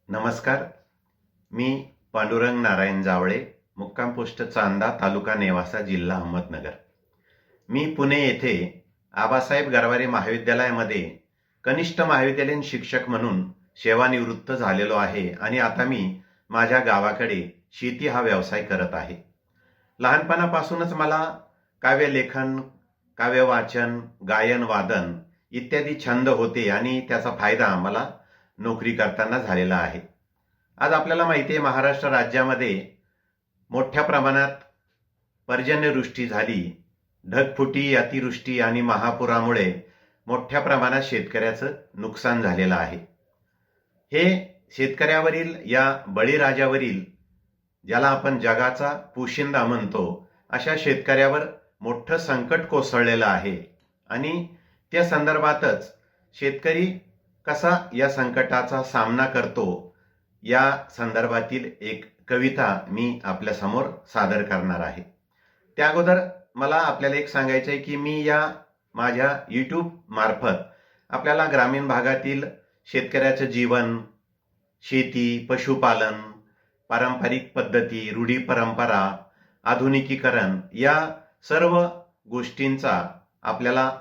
नमस्कार. मी पांडुरंग नारायण जावळे, मुक्काम पोस्ट चांदा, तालुका नेवासा, जिल्हा अहमदनगर. मी पुणे येथे आबासाहेब गरवारे महाविद्यालयामध्ये कनिष्ठ महाविद्यालयीन शिक्षक म्हणून सेवानिवृत्त झालेलो आहे आणि आता मी माझ्या गावाकडे शेती हा व्यवसाय करत आहे. लहानपणापासूनच मला काव्यलेखन, काव्यवाचन, गायन, वादन इत्यादी छंद होते आणि त्याचा फायदा मला नोकरी करताना झालेला आहे. आज आपल्याला माहिती आहे, महाराष्ट्र राज्यामध्ये मोठ्या प्रमाणात पर्जन्यवृष्टी झाली. ढगफुटी, अतिवृष्टी आणि महापुरामुळे मोठ्या प्रमाणात शेतकऱ्याचं नुकसान झालेलं आहे. हे शेतकऱ्यावरील, या बळीराजावरील, ज्याला आपण जगाचा पोशिंदा म्हणतो, अशा शेतकऱ्यावर मोठं संकट कोसळलेलं आहे आणि त्या संदर्भातच शेतकरी कसा या संकटाचा सामना करतो या संदर्भातील एक कविता मी आपल्यासमोर सादर करणार आहे. त्या अगोदर मला आपल्याला एक सांगायचं आहे की मी या माझ्या यूट्यूब मार्फत आपल्याला ग्रामीण भागातील शेतकऱ्याचं जीवन, शेती, पशुपालन, पारंपरिक पद्धती, रूढी परंपरा, आधुनिकीकरण या सर्व गोष्टींचा आपल्याला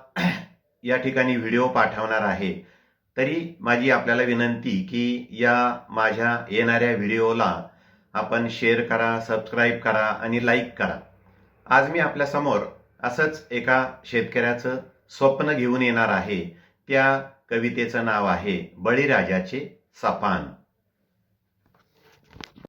या ठिकाणी व्हिडिओ पाठवणार आहे. तरी माझी आपल्याला विनंती की या माझ्या येणाऱ्या व्हिडिओला आपण शेअर करा, सबस्क्राईब करा आणि लाईक करा. आज मी आपल्यासमोर असंच एका शेतकऱ्याचं स्वप्न घेऊन येणार आहे. त्या कवितेचं नाव आहे बळीराजाचे सपान.